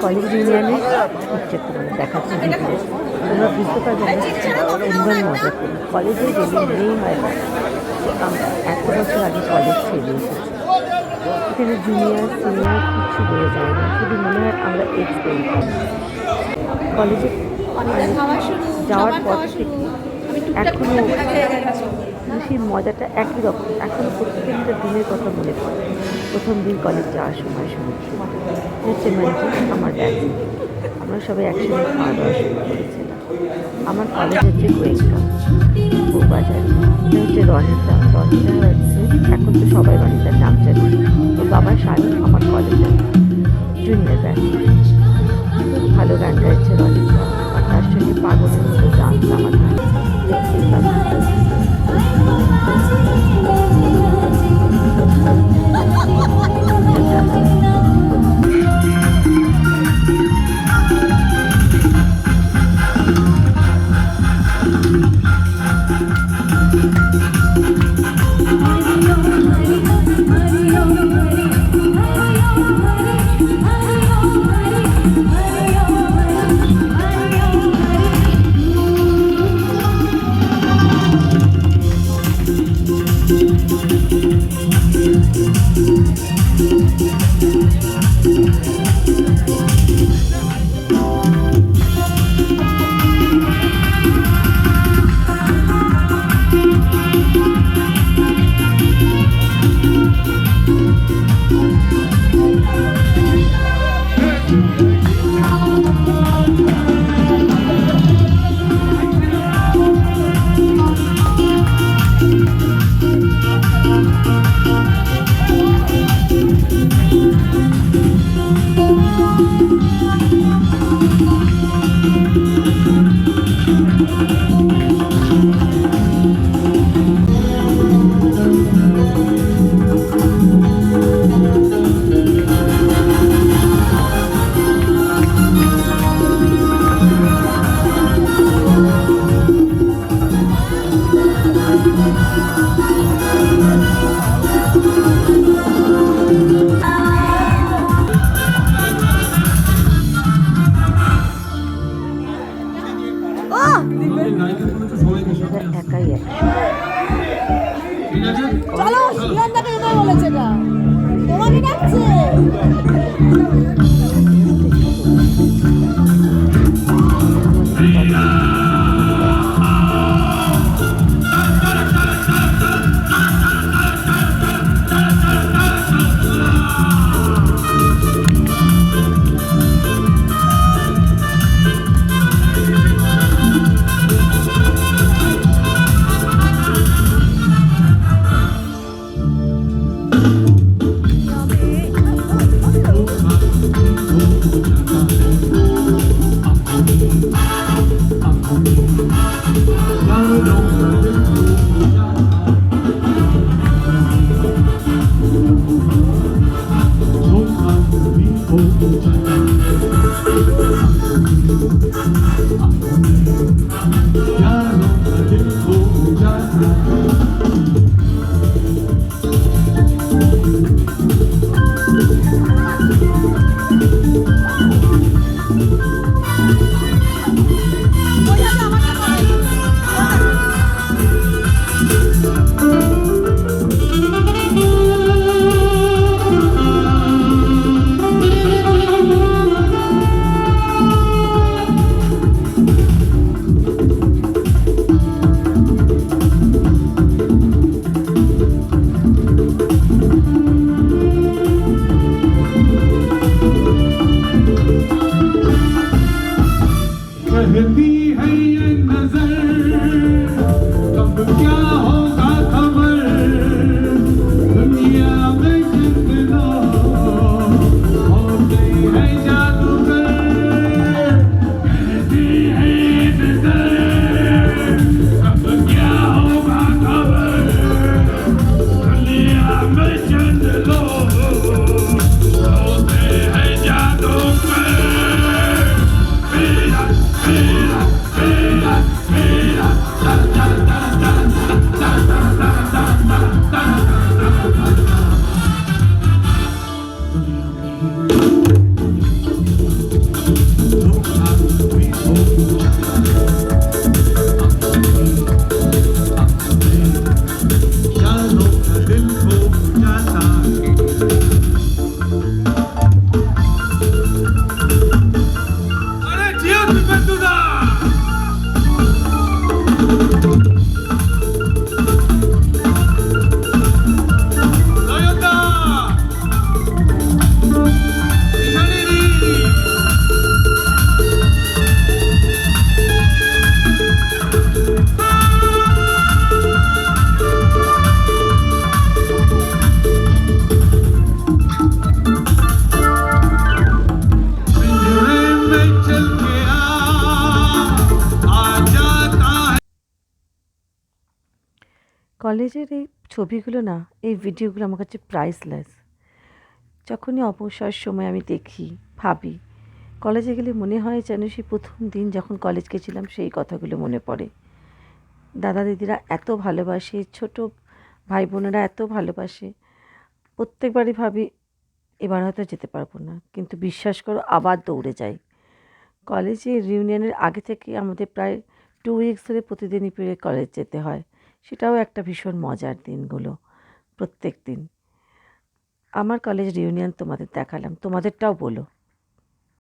College ইউনিয়নে ইচ্ছে করে দেখাচ্ছি ভিডিও, তোমরা বুঝতে পারবে না তোমরা মজা করি। কলেজে গেলে নেই হয় না আমরা এত বছর আগে কলেজ ছেড়ে এসেছি। এখানে জুনিয়র সিনিয়র কিছু বলে যায় না, শুধু মনে হয় আমরা এক্সপেল কলেজে যাওয়ার পর থেকে এখনও সেই মজাটা একই রকম। এখন প্রত্যেকটা দিনের কথা মনে পড়ে। প্রথম দিন কলেজ যাওয়ার সময় শুনেছি হচ্ছে মঞ্জু আমার ব্যাগ, আমরা সবাই একসঙ্গে খাওয়া দাওয়া শুরু করেছিলাম। আমার কলেজ হচ্ছে গোয়েঙ্কা বউবাজার, হচ্ছে রনিতা হচ্ছে এখন তো সবাই রনিতার নাম জানি। তো বাবার শাড়ি আমার কলেজের জুনিয়র ব্যাগ। খুব ভালো গান গাইছে রনিতা, আর তার সঙ্গে পাগলের মতো ডান্স আমাদের দেখছিলাম। একাই চলো শিয়ানদাকে এটাই বলেছে, এটা তোমাকে ডাকছে। কলেজের এই ছবিগুলো না, এই ভিডিওগুলো আমার কাছে প্রাইসলেস। যখনই অবসর সময় আমি দেখি, ভাবি, কলেজে গেলে মনে হয় যেন সেই প্রথম দিন যখন কলেজ গেছিলাম সেই কথাগুলো মনে পড়ে। দাদা দিদিরা এত ভালোবাসে, ছোট ভাই বোনেরা এত ভালোবাসে। প্রত্যেকবারই ভাবি এবার হয়তো যেতে পারবো না, কিন্তু বিশ্বাস করো আবার দৌড়ে যাই। কলেজে রিউনিয়নের আগে থেকে আমাদের প্রায় 2 উইকস ধরে প্রতিদিনই পেরে কলেজ যেতে হয়। সেটাও একটা ভীষণ মজার দিনগুলো, প্রত্যেক দিন। আমার কলেজ রিউনিয়ন তোমাদের দেখালাম, তোমাদেরটাও বলো।